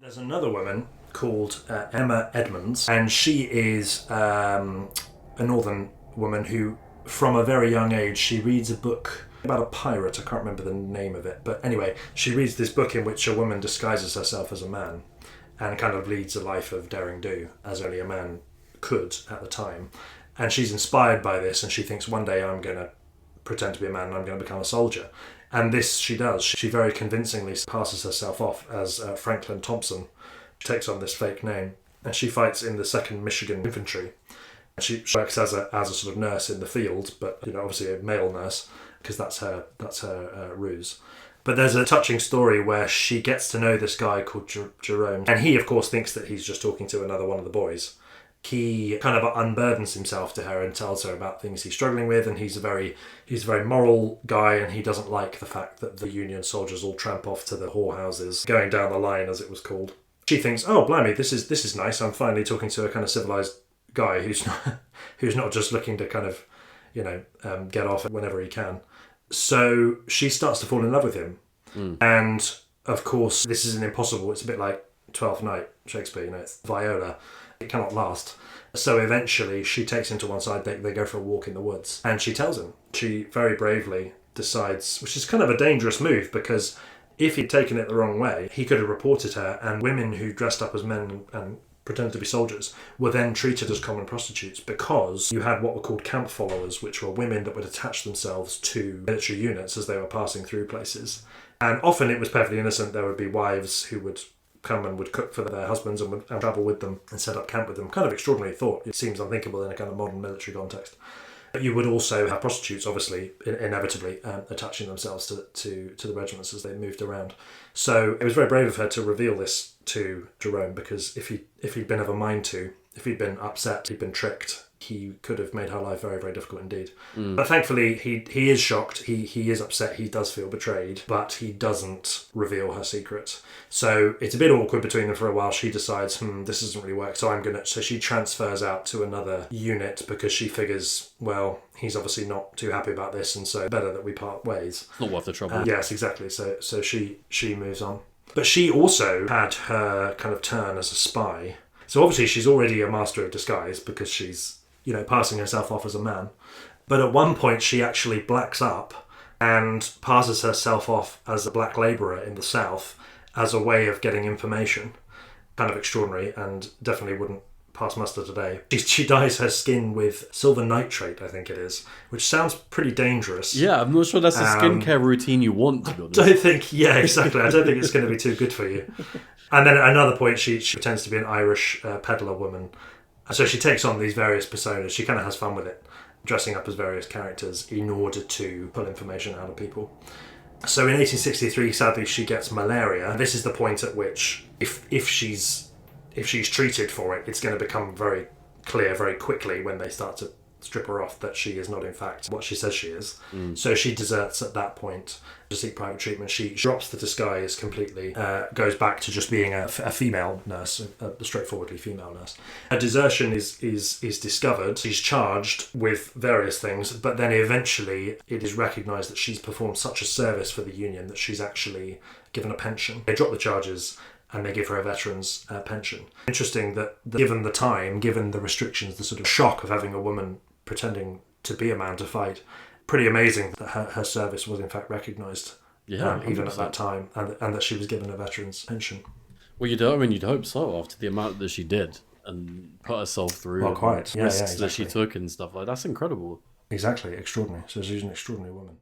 There's another woman called Emma Edmonds, and she is a northern woman who, from a very young age, she reads a book about a pirate. I can't remember the name of it, but anyway, she reads this book in which a woman disguises herself as a man and kind of leads a life of daring do, as only a man could at the time. And she's inspired by this, and she thinks, one day I'm going to pretend to be a man and I'm going to become a soldier. And this she does. She very convincingly passes herself off as Franklin Thompson. She takes on this fake name, and she fights in the 2nd Michigan Infantry. And she works as a sort of nurse in the field, but obviously a male nurse, because that's her ruse. But there's a touching story where she gets to know this guy called Jerome, and he of course thinks that he's just talking to another one of the boys. He kind of unburdens himself to her and tells her about things he's struggling with, and he's a very moral guy, and he doesn't like the fact that the Union soldiers all tramp off to the whorehouses, going down the line as it was called. She thinks, oh blimey, this is nice. I'm finally talking to a kind of civilized guy who's not just looking to kind of get off whenever he can. So she starts to fall in love with him, and of course this isn't impossible. It's a bit like Twelfth Night, Shakespeare. It's Viola. It cannot last. So eventually she takes him to one side, they go for a walk in the woods, and she tells him. She very bravely decides, which is kind of a dangerous move, because if he'd taken it the wrong way, he could have reported her, and women who dressed up as men and pretended to be soldiers were then treated as common prostitutes, because you had what were called camp followers, which were women that would attach themselves to military units as they were passing through places. And often it was perfectly innocent. There would be wives who would come and would cook for their husbands and would travel with them and set up camp with them. Kind of extraordinary thought. It seems unthinkable in a kind of modern military context. But you would also have prostitutes, obviously, inevitably attaching themselves to the regiments as they moved around. So it was very brave of her to reveal this to Jerome, because if he'd been of a mind to, if he'd been upset, he'd been tricked, he could have made her life very, very difficult indeed. But thankfully, he is shocked, he is upset, he does feel betrayed, but he doesn't reveal her secret. So it's a bit awkward between them for a while. She decides, this doesn't really work, so she transfers out to another unit, because she figures, well, he's obviously not too happy about this, and so better that we part ways. Not worth the trouble. Yes, exactly. So she moves on. But she also had her kind of turn as a spy. So obviously she's already a master of disguise, because she's passing herself off as a man. But at one point she actually blacks up and passes herself off as a black labourer in the South as a way of getting information. Kind of extraordinary, and definitely wouldn't pass muster today. She dyes her skin with silver nitrate, I think it is, which sounds pretty dangerous. Yeah, I'm not sure that's a skincare routine you want, to be honest. I don't think it's going to be too good for you. And then at another point she pretends to be an Irish peddler woman. So she takes on these various personas. She kind of has fun with it, dressing up as various characters in order to pull information out of people. So in 1863, sadly, she gets malaria. This is the point at which, if she's treated for it, it's going to become very clear very quickly when they start to strip her off that she is not in fact what she says she is. So she deserts at that point to seek private treatment. She drops the disguise completely, goes back to just being a female nurse, a straightforwardly female nurse. Her desertion is discovered. She's charged with various things, but then eventually it is recognised that she's performed such a service for the Union that she's actually given a pension. They drop the charges and they give her a veteran's pension. Interesting that given the time, given the restrictions, the sort of shock of having a woman pretending to be a man to fight, pretty amazing that her service was in fact recognised, even at that time, and that she was given a veteran's pension. Well, you'd hope so, after the amount that she did and put herself through, well, quite. risks exactly. that she took and stuff like that. That's incredible. Exactly, extraordinary. So she's an extraordinary woman.